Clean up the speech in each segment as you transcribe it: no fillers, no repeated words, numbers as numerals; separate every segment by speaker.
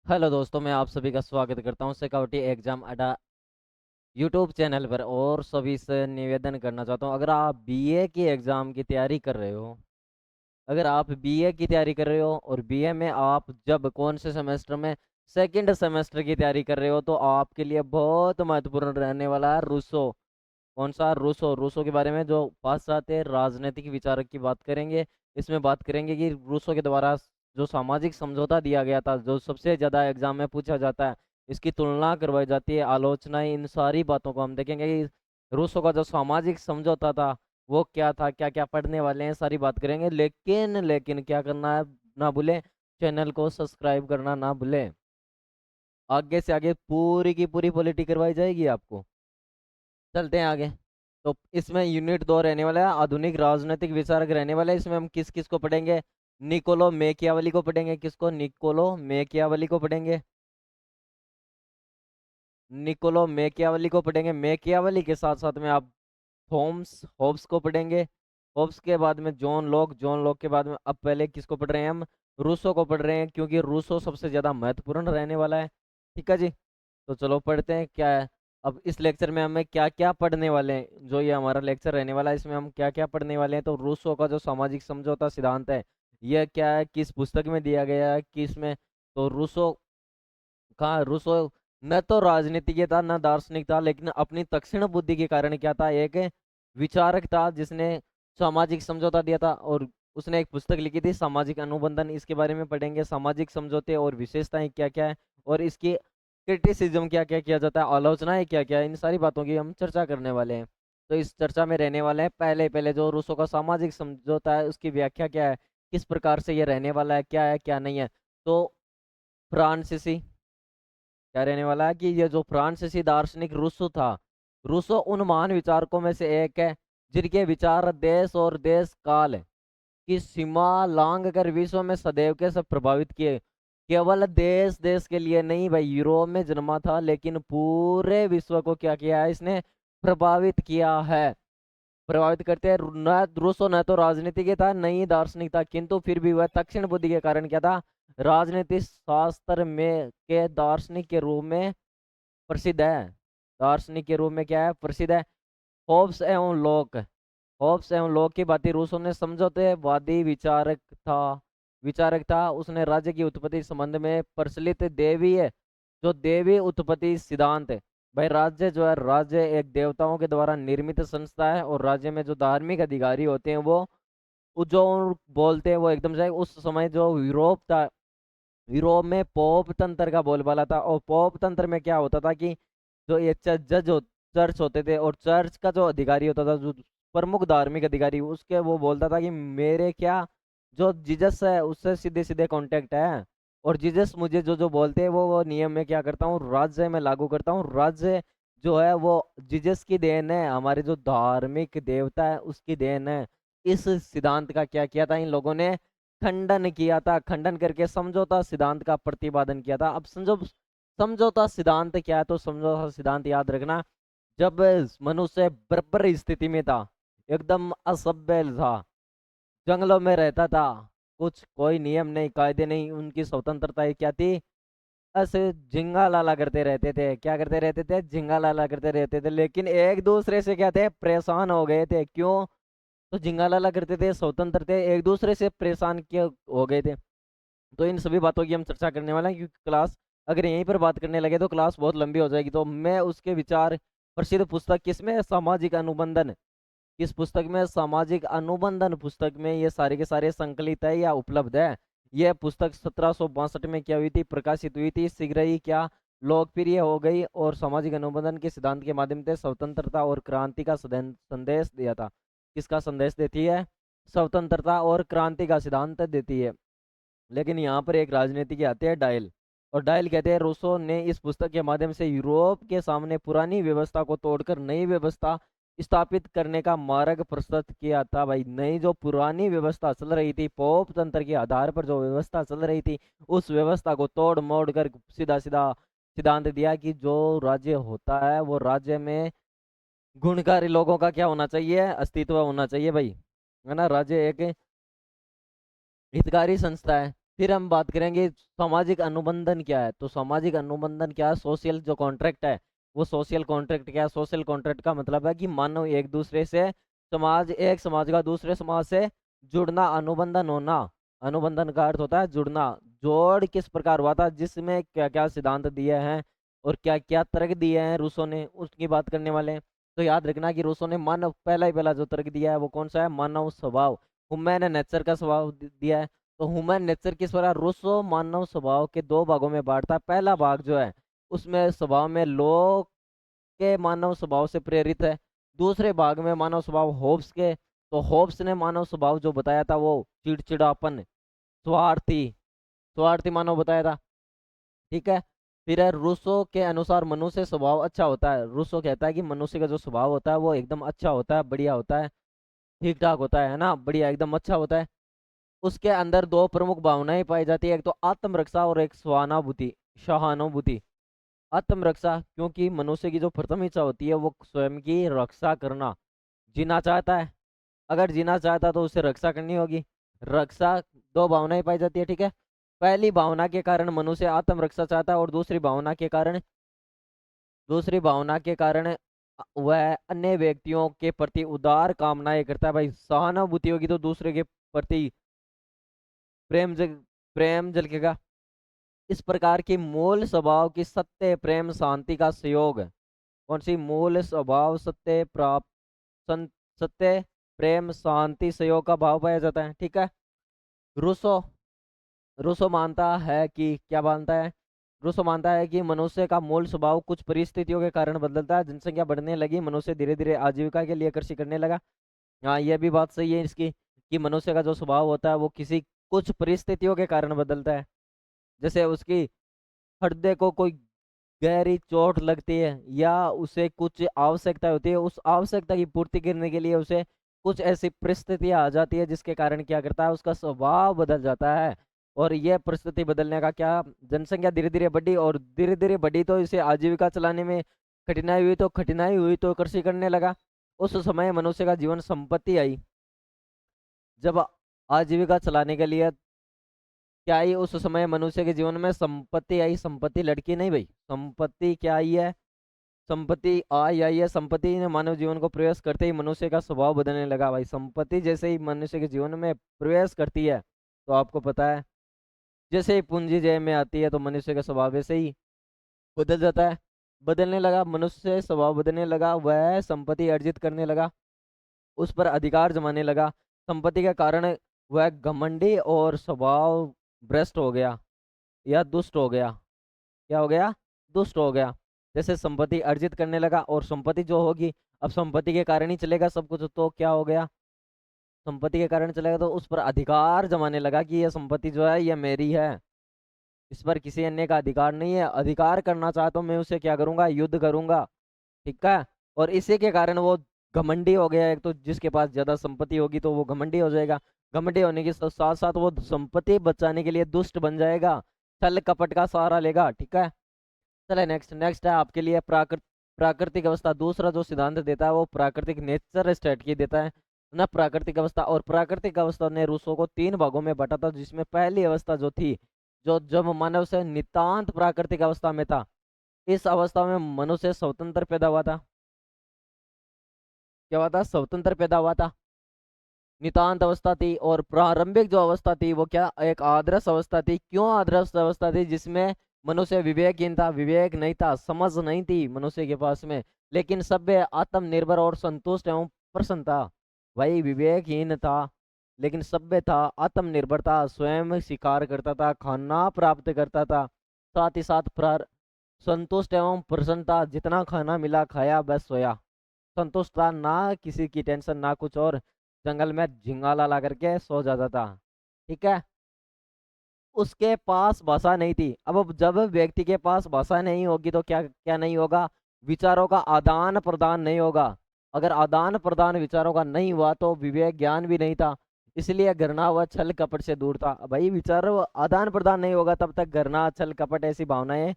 Speaker 1: Hello दोस्तों, मैं आप सभी का स्वागत करता हूं सिक्योरिटी एग्जाम अड्डा यूट्यूब चैनल पर। और सभी से निवेदन करना चाहता हूं, अगर आप बीए की एग्ज़ाम की तैयारी कर रहे हो, अगर आप बीए की तैयारी कर रहे हो और बीए में आप जब कौन से सेमेस्टर में सेकंड सेमेस्टर की तैयारी कर रहे हो, तो आपके लिए बहुत महत्वपूर्ण रहने वाला है रूसो। कौन सा? रूसो। रूसो के बारे में जो पाश्चात्य राजनीतिक विचारक की बात करेंगे। इसमें बात करेंगे कि रूसो के द्वारा जो सामाजिक समझौता दिया गया था, जो सबसे ज़्यादा एग्जाम में पूछा जाता है, इसकी तुलना करवाई जाती है, आलोचनाएं, इन सारी बातों को हम देखेंगे कि रूसो का जो सामाजिक समझौता था वो क्या था, क्या क्या पढ़ने वाले हैं, सारी बात करेंगे। लेकिन लेकिन क्या करना है, ना भूलें, चैनल को सब्सक्राइब करना ना भूलें। आगे से आगे पूरी की पूरी पॉलिटी करवाई जाएगी आपको। चलते हैं आगे। तो इसमें यूनिट 2 रहने वाला है, आधुनिक राजनीतिक विचारक रहने वाला है। इसमें हम किस किस को पढ़ेंगे? निकोलो मेकियावली को पढ़ेंगे। किसको? निकोलो मेकियावली को पढ़ेंगे। निकोलो मेकियावली को पढ़ेंगे। मेकियावली के साथ साथ में आप थॉमस होब्स को पढ़ेंगे। होब्स के बाद में जॉन लॉक। जॉन लॉक के बाद में अब पहले किसको पढ़ रहे हैं हम? रूसो को पढ़ रहे हैं, क्योंकि रूसो सबसे ज़्यादा महत्वपूर्ण रहने वाला है। ठीक है जी। तो चलो पढ़ते हैं क्या है। अब इस लेक्चर में हमें क्या क्या पढ़ने वाले हैं, जो ये हमारा लेक्चर रहने वाला है, इसमें हम क्या क्या पढ़ने वाले हैं। तो रूसो का जो सामाजिक समझौता सिद्धांत है, यह क्या है, किस पुस्तक में दिया गया है, किस में? तो रूसो का, रूसो न तो राजनीतिज्ञ था न दार्शनिक था, लेकिन अपनी तीक्ष्ण बुद्धि के कारण क्या था, एक विचारक था जिसने सामाजिक समझौता दिया था। और उसने एक पुस्तक लिखी थी, सामाजिक अनुबंधन। इसके बारे में पढ़ेंगे, सामाजिक समझौते और विशेषताएं क्या क्या है, और इसकी क्रिटिसिज्म क्या क्या किया जाता है, आलोचनाएं क्या क्या है, इन सारी बातों की हम चर्चा करने वाले हैं। तो इस चर्चा में रहने वाले हैं, पहले पहले जो रूसो का सामाजिक समझौता है उसकी व्याख्या क्या है, किस प्रकार से ये रहने वाला है क्या नहीं है। तो फ्रांसीसी क्या रहने वाला है कि ये जो फ्रांसीसी दार्शनिक रूसो था, रूसो उन महान विचारकों में से एक है जिनके विचार देश और देश काल की सीमा लांघ कर विश्व में सदैव के सब प्रभावित किए। केवल देश देश के लिए नहीं भाई, यूरोप में जन्मा था लेकिन पूरे विश्व को क्या किया है इसने? प्रभावित किया है। प्रभावित करते हैं। न रूसो न तो राजनीतिज्ञ था, न ही दार्शनिक था, किंतु फिर भी वह तीक्ष्ण बुद्धि के कारण क्या था? राजनीति शास्त्र में के दार्शनिक के रूप में प्रसिद्ध है। दार्शनिक के रूप में क्या है? प्रसिद्ध है। होब्स एवं लॉक। होब्स एवं लॉक की बात रूसो ने समझौतेवादी विचारक था। उसने राज्य की उत्पत्ति संबंध में प्रचलित देवीय, जो देवी उत्पत्ति सिद्धांत है, भाई राज्य जो है, राज्य एक देवताओं के द्वारा निर्मित संस्था है, और राज्य में जो धार्मिक अधिकारी होते हैं वो जो बोलते हैं वो एकदम से, उस समय जो यूरोप था, यूरोप में पोप तंत्र का बोलबाला था। और पोप तंत्र में क्या होता था कि जो ये चर्च होते थे, और चर्च का जो अधिकारी होता था, जो प्रमुख धार्मिक अधिकारी, उसके वो बोलता था कि मेरे क्या, जो जीसस है उससे सीधे सीधे कांटेक्ट है, और जीसस मुझे जो जो बोलते हैं वो नियम में क्या करता हूँ, राज्य में लागू करता हूँ। राज्य जो है वो जीसस की देन है, हमारे जो धार्मिक देवता है उसकी देन है। इस सिद्धांत का क्या किया था इन लोगों ने? खंडन किया था। खंडन करके समझौता सिद्धांत का प्रतिपादन किया था। अब समझौता सिद्धांत क्या है? तो समझौता सिद्धांत याद रखना, जब मनुष्य बर्बर स्थिति में था, एकदम असभ्य था, जंगलों में रहता था, कुछ कोई नियम नहीं, कायदे नहीं, उनकी स्वतंत्रता ही क्या थी? ऐसे झिंगा लाला करते रहते थे। क्या करते रहते थे? झिंगा लाला करते रहते थे, लेकिन एक दूसरे से क्या थे? परेशान हो गए थे। क्यों? तो झिंगा लाला करते थे, स्वतंत्र थे, एक दूसरे से परेशान किए हो गए थे। तो इन सभी बातों की हम चर्चा करने वाले हैं, क्योंकि क्लास अगर यहीं पर बात करने लगे तो क्लास बहुत लंबी हो जाएगी। तो मैं उसके विचार, प्रसिद्ध पुस्तक किसमें? सामाजिक अनुबंधन। किस पुस्तक में? सामाजिक अनुबंधन पुस्तक में ये सारे के सारे संकलित है या उपलब्ध है। यह पुस्तक 1762 में क्या हुई थी? प्रकाशित हुई थी। शीघ्र ही क्या लोकप्रिय हो गई, और सामाजिक अनुबंधन के सिद्धांत के माध्यम से स्वतंत्रता और क्रांति का संदेश दिया था। किसका संदेश देती है? स्वतंत्रता और क्रांति का सिद्धांत देती है। लेकिन यहाँ पर एक राजनीति के आते हैं, डायल। और डायल कहते हैं, रूसो ने इस पुस्तक के माध्यम से यूरोप के सामने पुरानी व्यवस्था को तोड़कर नई व्यवस्था स्थापित करने का मार्ग प्रशस्त किया था। भाई, नई जो पुरानी व्यवस्था चल रही थी, पोप तंत्र के आधार पर जो व्यवस्था चल रही थी, उस व्यवस्था को तोड़ मोड़ कर सीधा सीधा सिद्धांत दिया कि जो राज्य होता है वो राज्य में गुणकारी लोगों का क्या होना चाहिए? अस्तित्व होना चाहिए भाई, है ना। राज्य एक हितकारी संस्था है। फिर हम बात करेंगे सामाजिक अनुबंधन क्या है। तो सामाजिक अनुबंधन क्या है, सोशल जो कॉन्ट्रैक्ट है, वो सोशल कॉन्ट्रैक्ट क्या है। सोशल कॉन्ट्रैक्ट का मतलब है कि मानव एक दूसरे से, समाज एक समाज का दूसरे समाज से जुड़ना, अनुबंधन होना। अनुबंधन का अर्थ होता है जुड़ना। जोड़ किस प्रकार हुआ था, जिसमें क्या क्या सिद्धांत दिए हैं और क्या क्या तर्क दिए हैं रूसों ने, उसकी बात करने वाले हैं। तो याद रखना कि रूसों ने मानव, पहला ही पहला जो तर्क दिया है वो कौन सा है, मानव स्वभाव, ह्यूमन नेचर का स्वभाव दिया है। तो ह्यूमन नेचर किस प्रकार, रूसो मानव स्वभाव के दो भागों में बांटता है। पहला भाग जो है उसमें स्वभाव में लोग के मानव स्वभाव से प्रेरित है। दूसरे भाग में मानव स्वभाव होब्स के। तो होब्स ने मानव स्वभाव जो बताया था वो चिड़चिड़ापन, स्वार्थी, स्वार्थी मानव बताया था। ठीक है। फिर है रूसो के अनुसार मनुष्य स्वभाव अच्छा होता है। रूसो कहता है कि मनुष्य का जो स्वभाव होता है वो एकदम अच्छा होता है, बढ़िया होता है, ठीक ठाक होता है ना, बढ़िया एकदम अच्छा होता है। उसके अंदर दो प्रमुख भावनाएं पाई जाती है, एक तो आत्मरक्षा और एक सहानुभूति, सहानुभूति। आत्मरक्षा, क्योंकि मनुष्य की जो प्रथम इच्छा होती है वो स्वयं की रक्षा करना, जीना चाहता है। अगर जीना चाहता है तो उसे रक्षा करनी होगी। रक्षा, दो भावनाएं पाई जाती है। ठीक है। पहली भावना के कारण मनुष्य आत्मरक्षा चाहता है और दूसरी भावना के कारण वह अन्य व्यक्तियों के प्रति उदार कामनाएं करता है। भाई सहानुभूति होगी तो दूसरे के प्रति प्रेम जग प्रेम झलकेगा। इस प्रकार की मूल स्वभाव की सत्य, प्रेम, शांति का संयोग है। कौन सी मूल स्वभाव, सत्य, प्राप्त, सत्य, प्रेम, शांति, सहयोग का भाव पाया जाता है। ठीक है। रूसो रूसो मानता है कि क्या मानता है, रूसो मानता है कि मनुष्य का मूल स्वभाव कुछ परिस्थितियों के कारण बदलता है। जनसंख्या बढ़ने लगी, मनुष्य धीरे धीरे आजीविका के लिए कृषि करने लगा। हाँ, यह भी बात सही है इसकी, कि मनुष्य का जो स्वभाव होता है वो किसी कुछ परिस्थितियों के कारण बदलता है। जैसे उसकी हृदय को कोई गहरी चोट लगती है या उसे कुछ आवश्यकता होती है, उस आवश्यकता की पूर्ति करने के लिए उसे कुछ ऐसी परिस्थितियां आ जाती है जिसके कारण क्या करता है, उसका स्वभाव बदल जाता है। और यह परिस्थिति बदलने का क्या, जनसंख्या धीरे धीरे बढ़ी और धीरे धीरे बढ़ी तो इसे आजीविका चलाने में कठिनाई हुई तो कृषि करने लगा। उस समय मनुष्य का जीवन संपत्ति आई। जब आजीविका चलाने के लिए क्या आई, उस समय मनुष्य के जीवन में संपत्ति आई। संपत्ति लड़की नहीं भाई, संपत्ति क्या आई है, संपत्ति आई है। संपत्ति ने मानव जीवन को प्रवेश करते ही मनुष्य का स्वभाव बदलने लगा। भाई संपत्ति जैसे ही मनुष्य के जीवन में प्रवेश करती है तो आपको पता है, जैसे ही पूंजी जेब में आती है तो मनुष्य का स्वभाव वैसे ही बदल जाता है। बदलने लगा, मनुष्य स्वभाव बदलने लगा, वह संपत्ति अर्जित करने लगा, उस पर अधिकार जमाने लगा। संपत्ति के कारण वह घमंडी और स्वभाव भ्रष्ट हो गया या दुष्ट हो गया। क्या हो गया, दुष्ट हो गया। जैसे संपत्ति अर्जित करने लगा और संपत्ति जो होगी, अब संपत्ति के कारण ही चलेगा सब कुछ, तो क्या हो गया, संपत्ति के कारण चलेगा तो उस पर अधिकार जमाने लगा कि यह संपत्ति जो है यह मेरी है, इस पर किसी अन्य का अधिकार नहीं है। अधिकार करना चाहता हूँ मैं उसे क्या करूंगा, युद्ध करूंगा। ठीक है। और इसी के कारण वो घमंडी हो गया। एक तो जिसके पास ज्यादा संपत्ति होगी तो वो घमंडी हो जाएगा, घमंडी होने के साथ साथ वो संपत्ति बचाने के लिए दुष्ट बन जाएगा, छल कपट का सहारा लेगा। ठीक है। चले नेक्स्ट, नेक्स्ट है आपके लिए प्राकृतिक अवस्था। दूसरा जो सिद्धांत देता है वो प्राकृतिक नेचर स्टेट की देता है ना, प्राकृतिक अवस्था। और प्राकृतिक अवस्था ने रूसों को तीन भागों में बांटा था, जिसमें पहली अवस्था जो थी, जो जब मानव से नितांत प्राकृतिक अवस्था में था, इस अवस्था में मनुष्य स्वतंत्र पैदा हुआ था। क्या हुआ था, स्वतंत्र पैदा हुआ था, नितांत अवस्था थी। और प्रारंभिक जो अवस्था थी वो क्या, एक आदर्श अवस्था थी। क्यों आदर्श अवस्था थी, जिसमें मनुष्य विवेकहीन था, विवेक नहीं था, समझ नहीं थी मनुष्य के पास में, लेकिन सभ्य, आत्मनिर्भर और संतुष्ट एवं प्रसन्न था। भाई विवेकहीन था लेकिन सभ्य था, आत्मनिर्भर था, स्वयं शिकार करता था, खाना प्राप्त करता था, साथ ही साथ संतुष्ट एवं प्रसन्न था, जितना खाना मिला खाया बस सोया, संतुष्ट था, ना किसी की टेंशन ना कुछ और, जंगल में झिंगाला ला करके सो जाता था। ठीक है। उसके पास भाषा नहीं थी। अब जब व्यक्ति के पास भाषा नहीं होगी तो क्या क्या नहीं होगा, विचारों का आदान प्रदान नहीं होगा। अगर आदान प्रदान विचारों का नहीं हुआ तो विवेक ज्ञान भी नहीं था, इसलिए घृणा व छल कपट से दूर था। भाई विचारों आदान प्रदान नहीं होगा तब तक घृणा छल कपट ऐसी भावनाएं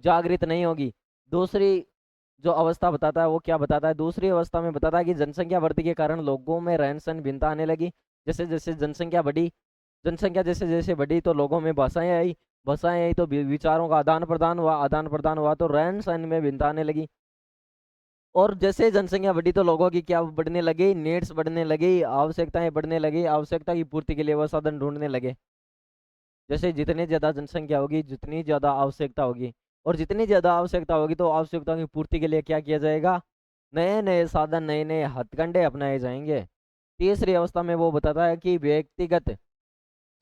Speaker 1: जागृत नहीं होगी। दूसरी जो अवस्था बताता है वो क्या बताता है, दूसरी अवस्था में बताता है कि जनसंख्या वृद्धि के कारण लोगों में रहन सहन भिन्नता आने लगी। जैसे जैसे जनसंख्या बढ़ी, जनसंख्या जैसे जैसे बढ़ी तो लोगों में भाषाएं आई तो विचारों का आदान प्रदान हुआ तो रहन सहन में भिन्नता आने लगी। और जैसे जनसंख्या बढ़ी तो लोगों की क्या बढ़ने लगी, नीड्स बढ़ने लगी, आवश्यकताएं बढ़ने लगी, आवश्यकता की पूर्ति के लिए वह साधन ढूंढने लगे। जैसे जितनी ज्यादा जनसंख्या होगी जितनी ज्यादा आवश्यकता होगी, और जितनी ज्यादा आवश्यकता होगी तो आवश्यकता की पूर्ति के लिए क्या किया जाएगा, नए नए साधन नए नए हथकंडे अपनाए जाएंगे। तीसरी अवस्था में वो बताता है कि व्यक्तिगत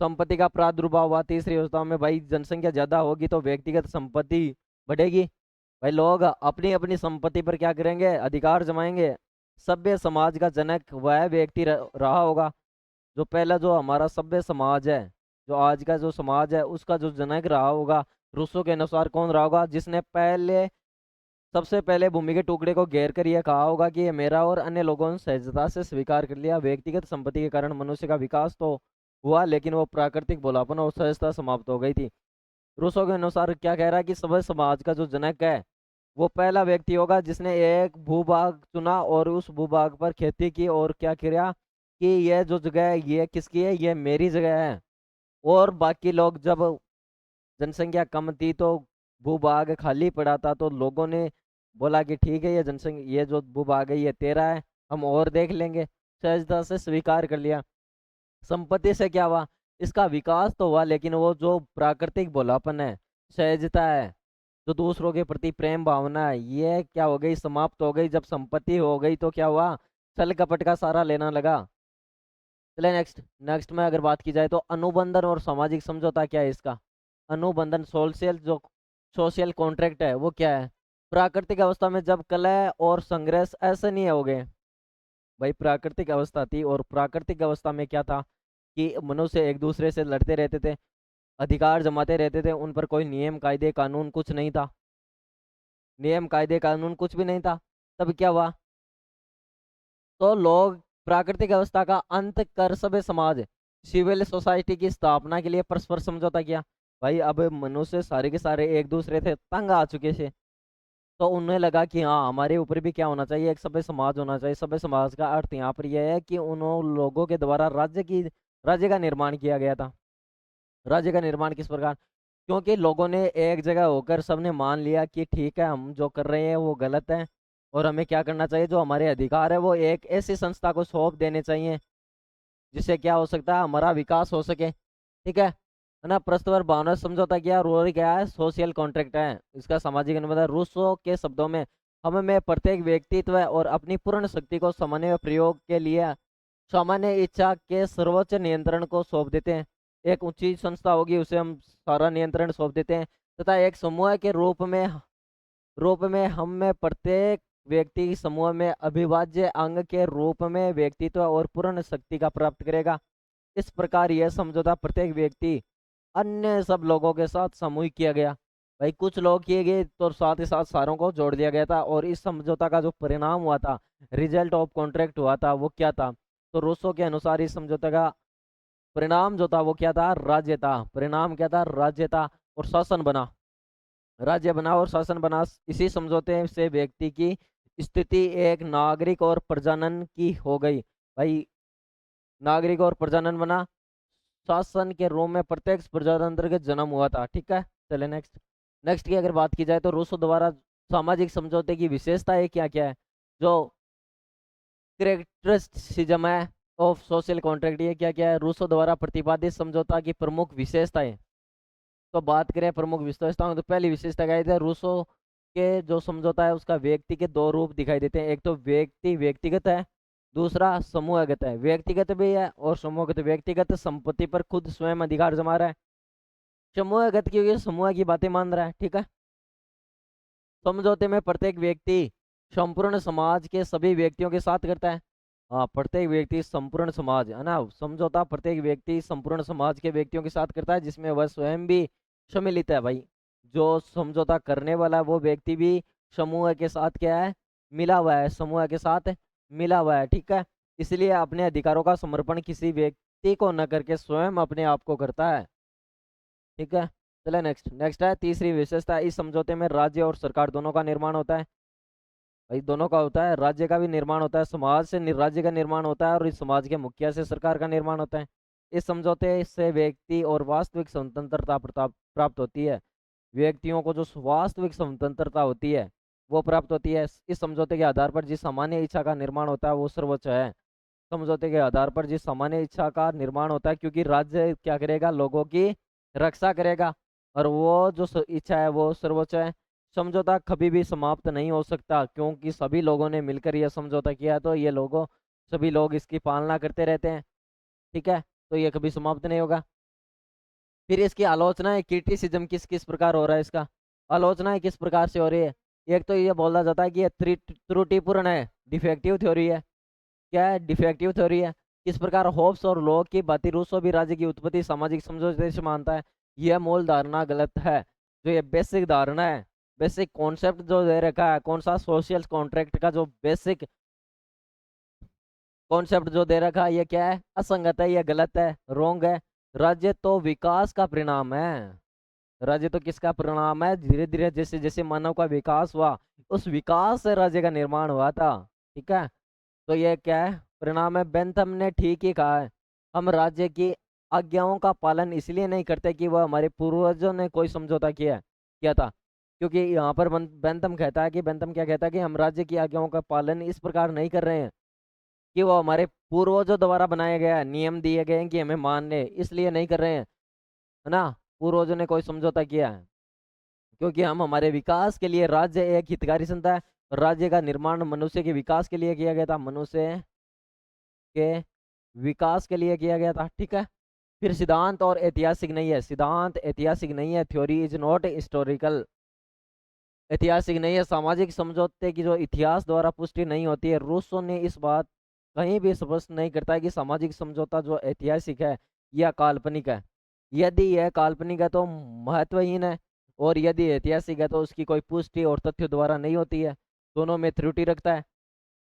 Speaker 1: संपत्ति का प्रादुर्भाव हुआ। तीसरी अवस्था में भाई जनसंख्या ज्यादा होगी तो व्यक्तिगत संपत्ति बढ़ेगी। भाई लोग अपनी अपनी संपत्ति पर क्या करेंगे, अधिकार जमाएंगे। सभ्य समाज का जनक वह व्यक्ति रहा होगा। जो पहला जो हमारा सभ्य समाज है, जो आज का जो समाज है उसका जो जनक रहा होगा, रूसो के अनुसार कौन रहा होगा, जिसने पहले सबसे पहले भूमि के टुकड़े को घेर कर यह कहा होगा कि ये मेरा, और अन्य लोगों ने सहजता से स्वीकार कर लिया। व्यक्तिगत संपत्ति के कारण मनुष्य का विकास तो हुआ लेकिन वो प्राकृतिक भोलापन और सहजता समाप्त हो गई थी। रूसो के अनुसार क्या कह रहा है कि सभ्य समाज का जो जनक है वो पहला व्यक्ति होगा जिसने एक भूभाग चुना और उस भूभाग पर खेती की और क्या किया कि यह जो जगह है ये किसकी है, ये मेरी जगह है। और बाकी लोग जब जनसंख्या कम थी तो भूभाग खाली पड़ा था तो लोगों ने बोला कि ठीक है ये जनसंख्या, ये जो भूभाग है ये तेरा है, हम और देख लेंगे। सहजता से स्वीकार कर लिया। संपत्ति से क्या हुआ, इसका विकास तो हुआ लेकिन वो जो प्राकृतिक भोलापन है, सहजता है, जो दूसरों के प्रति प्रेम भावना है, ये क्या हो गई, समाप्त हो गई। जब संपत्ति हो गई तो क्या हुआ, छल कपट का सारा लेना लगा। चले नेक्स्ट। नेक्स्ट में अगर बात की जाए तो अनुबंधन और सामाजिक समझौता क्या है इसका। अनुबंधन सोशल जो सोशल कॉन्ट्रैक्ट है वो क्या है। प्राकृतिक अवस्था में जब कलह और संघर्ष ऐसे नहीं हो गए, भाई प्राकृतिक अवस्था थी और प्राकृतिक अवस्था में क्या था कि मनुष्य एक दूसरे से लड़ते रहते थे, अधिकार जमाते रहते थे, उन पर कोई नियम कायदे कानून कुछ नहीं था। नियम कायदे कानून कुछ भी नहीं था। तब क्या हुआ, तो लोग प्राकृतिक अवस्था का अंत कर सभ्य समाज सिविल सोसाइटी की स्थापना के लिए परस्पर समझौता किया। भाई अब मनुष्य सारे के सारे एक दूसरे से तंग आ चुके थे, तो उन्हें लगा कि हाँ हमारे ऊपर भी क्या होना चाहिए, एक सभ्य समाज होना चाहिए। सभ्य समाज का अर्थ यहाँ पर यह है कि उन लोगों के द्वारा राज्य का निर्माण किया गया था। राज्य का निर्माण किस प्रकार, क्योंकि लोगों ने एक जगह होकर सबने मान लिया कि ठीक है हम जो कर रहे हैं वो गलत है, और हमें क्या करना चाहिए, जो हमारे अधिकार है वो एक ऐसी संस्था को सौंप देने चाहिए जिससे क्या हो सकता है, हमारा विकास हो सके। ठीक है ना। परस्पर भावना समझौता किया, रोल क्या है, सोशल कॉन्ट्रैक्ट है। इसका सामाजिक अनुबंध रूसो के शब्दों में हम में प्रत्येक व्यक्तित्व और अपनी पूर्ण शक्ति को सामान्य प्रयोग के लिए सामान्य इच्छा के सर्वोच्च नियंत्रण को सौंप देते हैं। एक ऊंची संस्था होगी उसे हम सारा नियंत्रण सौंप देते हैं, तथा एक समूह के रूप में हम में प्रत्येक व्यक्ति समूह में अविभाज्य अंग के रूप में व्यक्तित्व और पूर्ण शक्ति का प्राप्त करेगा। इस प्रकार यह समझौता प्रत्येक व्यक्ति अन्य सब लोगों के साथ सामूहिक किया गया। भाई कुछ लोग किए गए तो साथ ही साथ सारों को जोड़ दिया गया था, और इस समझौता का जो परिणाम हुआ था, रिजल्ट ऑफ कॉन्ट्रैक्ट हुआ था वो क्या था, तो रूसो के अनुसार इस समझौते का परिणाम जो था वो क्या था, राज्य था। परिणाम क्या था, राज्य था, और शासन बना, राज्य बना और शासन बना। इसी समझौते से व्यक्ति की स्थिति एक नागरिक और प्रजनन की हो गई। भाई नागरिक और प्रजनन बना, शासन के रूप में प्रत्येक प्रजातंत्र के जन्म हुआ था। ठीक है। चले नेक्स्ट। नेक्स्ट की अगर बात की जाए तो रूसो द्वारा सामाजिक समझौते की विशेषताएं क्या क्या है, जो कैरेक्टरिस्टिज्म है ऑफ सोशल कॉन्ट्रैक्ट, ये क्या क्या है, रूसो द्वारा प्रतिपादित समझौता की प्रमुख विशेषताएं। तो बात करें प्रमुख विशेषताओं तो पहली विशेषता क्या है, रूसो के जो समझौता है उसका व्यक्ति के दो रूप दिखाई देते हैं। एक तो व्यक्तिगत है, दूसरा समूहगत है। व्यक्तिगत भी है और समूहगत। व्यक्तिगत संपत्ति पर खुद स्वयं अधिकार जमा रहा है, समूहगत क्योंकि समूह की बातें मान रहा है। ठीक है। समझौते में प्रत्येक व्यक्ति संपूर्ण समाज के सभी व्यक्तियों के साथ करता है। हाँ प्रत्येक व्यक्ति संपूर्ण समाज है ना, समझौता प्रत्येक व्यक्ति संपूर्ण समाज के व्यक्तियों के साथ करता है जिसमें वह स्वयं भी सम्मिलित है। भाई जो समझौता करने वाला है वो व्यक्ति भी समूह के साथ क्या है, मिला हुआ है, समूह के साथ मिला हुआ है। ठीक है। इसलिए अपने अधिकारों का समर्पण किसी व्यक्ति को न करके स्वयं अपने आप को करता है। ठीक है। चले नेक्स्ट। नेक्स्ट है तीसरी विशेषता, इस समझौते में राज्य और सरकार दोनों का निर्माण होता है। भाई दोनों का होता है, राज्य का भी निर्माण होता है, समाज से राज्य का निर्माण होता है, और इस समाज के मुखिया से सरकार का निर्माण होता है। इस समझौते से व्यक्ति और वास्तविक स्वतंत्रता प्राप्त होती है। व्यक्तियों को जो वास्तविक स्वतंत्रता होती है वो प्राप्त होती है। इस समझौते के आधार पर जिस सामान्य इच्छा का निर्माण होता है वो सर्वोच्च है। समझौते के आधार पर जिस सामान्य इच्छा का निर्माण होता है, क्योंकि राज्य क्या करेगा, लोगों की रक्षा करेगा, और वो जो इच्छा है वो सर्वोच्च है। समझौता कभी भी समाप्त नहीं हो सकता, क्योंकि सभी लोगों ने मिलकर यह समझौता किया है, तो ये लोगों सभी लोग इसकी पालना करते रहते हैं। ठीक है, तो ये कभी समाप्त नहीं होगा। फिर इसकी आलोचना है, क्रिटिसिज्म किस किस प्रकार हो रहा है, इसका आलोचना है किस प्रकार से हो रही है। एक तो ये बोला जाता है कि ये त्रुटिपूर्ण है, डिफेक्टिव थ्योरी है। क्या है, डिफेक्टिव थ्योरी है। किस प्रकार होब्स और लॉक की भांति रूसो भी राज्य की उत्पत्ति सामाजिक समझौते से मानता है। यह मूल धारणा गलत है। जो ये बेसिक धारणा है, बेसिक कॉन्सेप्ट जो दे रखा है, कौन सा, सोशल कॉन्ट्रैक्ट का जो बेसिक कॉन्सेप्ट जो दे रखा है, ये क्या है, असंगत है, ये गलत है, रोंग है। राज्य तो विकास का परिणाम है। राज्य तो किसका परिणाम है, धीरे धीरे जैसे जैसे मानव का विकास हुआ, उस विकास से राज्य का निर्माण हुआ था। ठीक है, तो ये क्या है, परिणाम है। बेंथम ने ठीक ही कहा है, हम राज्य की आज्ञाओं का पालन इसलिए नहीं करते कि वह हमारे पूर्वजों ने कोई समझौता किया था। क्योंकि यहाँ पर बेंथम कहता है कि, बेंथम क्या कहता है कि हम राज्य की आज्ञाओं का पालन इस प्रकार नहीं कर रहे हैं कि वो हमारे पूर्वजों द्वारा बनाए गया नियम दिए गए हैं कि हमें मानने, इसलिए नहीं कर रहे हैं, है ना। पूर्वजों ने कोई समझौता किया है, क्योंकि हम हमारे विकास के लिए, राज्य एक हितकारी संस्था है, और राज्य का निर्माण मनुष्य के विकास के लिए किया गया था, मनुष्य के विकास के लिए किया गया था। ठीक है, फिर सिद्धांत और ऐतिहासिक नहीं है, सिद्धांत ऐतिहासिक नहीं है, थ्योरी इज नॉट हिस्टोरिकल। ऐतिहासिक नहीं है, सामाजिक समझौते की जो इतिहास द्वारा पुष्टि नहीं होती है। रूसो ने इस बात कहीं भी स्पष्ट नहीं करता है कि सामाजिक समझौता जो ऐतिहासिक है या काल्पनिक है। यदि यह काल्पनिक है तो महत्वहीन है, और यदि ऐतिहासिक है तो उसकी कोई पुष्टि और तथ्य द्वारा नहीं होती है, दोनों में त्रुटि रखता है।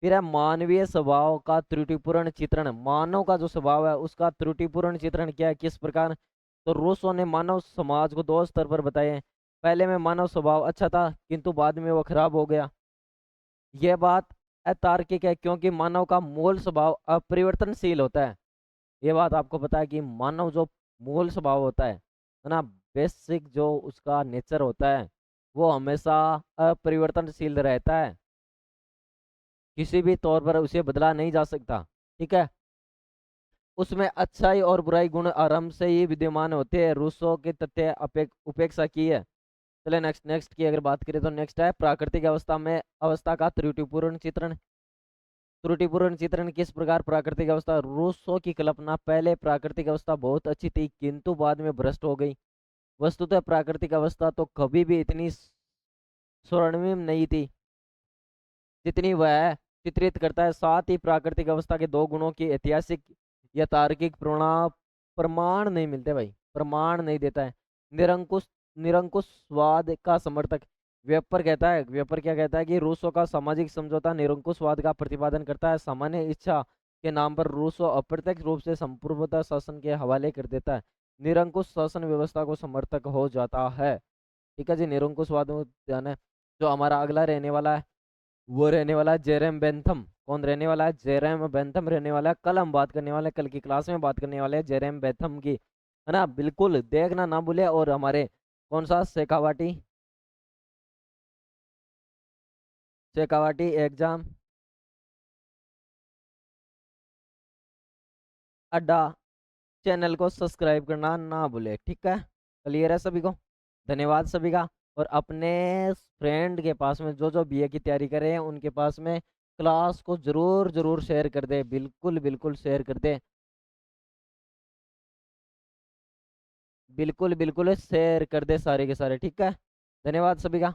Speaker 1: फिर है मानवीय स्वभाव का त्रुटिपूर्ण चित्रण। मानव का जो स्वभाव है उसका त्रुटिपूर्ण चित्रण क्या है, किस प्रकार। तो रूसो ने मानव समाज को दो स्तर पर बताए। पहले में मानव स्वभाव अच्छा था, किंतु बाद में वो खराब हो गया। यह बात अतार्किक है, क्योंकि मानव का मूल स्वभाव अपरिवर्तनशील होता है। ये बात आपको पता है कि मानव जो मूल स्वभाव होता है ना, बेसिक जो उसका नेचर होता है, वो हमेशा अपरिवर्तनशील रहता है, किसी भी तौर पर उसे बदला नहीं जा सकता। ठीक है, उसमें अच्छाई और बुराई गुण आरंभ से ही विद्यमान होते हैं। रूसो के तथ्य उपेक्षा की है। चले नेक्स्ट, नेक्स्ट की अगर बात करें तो नेक्स्ट है प्राकृतिक अवस्था में अवस्था का त्रुटिपूर्ण चित्रण। त्रुटिपूर्ण चित्रण किस प्रकार, प्राकृतिक अवस्था, रूसो की कल्पना पहले प्राकृतिक अवस्था बहुत अच्छी थी, किंतु बाद में भ्रष्ट हो गई। वस्तुतः प्राकृतिक अवस्था तो कभी भी इतनी स्वर्णिम नहीं थी जितनी वह चित्रित करता है। साथ ही प्राकृतिक अवस्था के दो गुणों की ऐतिहासिक या तार्किक प्रमाण नहीं मिलते भाई, प्रमाण नहीं देता है। निरंकुश निरंकुशवाद का समर्थक। वेपर कहता है, वेपर क्या कहता है कि रूसो का सामाजिक समझौता निरंकुशवाद का प्रतिपादन करता है। सामान्य इच्छा के नाम पर रूसो अप्रत्यक्ष रूप से संप्रभुता शासन के हवाले कर देता है, निरंकुश शासन व्यवस्था को समर्थक हो जाता है। ठीक है जी, निरंकुशवाद में ध्यान है। जो हमारा अगला रहने वाला है वो रहने वाला है जेरेम बेंथम। कौन रहने वाला है, जेरेम बेंथम रहने वाला है। कल हम बात करने वाले हैं, कल की क्लास में बात करने वाले हैं जेरेम बेंथम की, है ना। बिल्कुल देखना ना भूले। और हमारे कौन सा, शेखावाटी एग्जाम अड्डा चैनल को सब्सक्राइब करना ना भूले। ठीक है, क्लियर है सभी को। धन्यवाद सभी का। और अपने फ्रेंड के पास में जो जो बीए की तैयारी कर रहे हैं उनके पास में क्लास को जरूर जरूर शेयर कर दे, बिल्कुल बिल्कुल शेयर कर दे, बिल्कुल बिल्कुल शेयर कर दे सारे के सारे। ठीक है, धन्यवाद सभी का।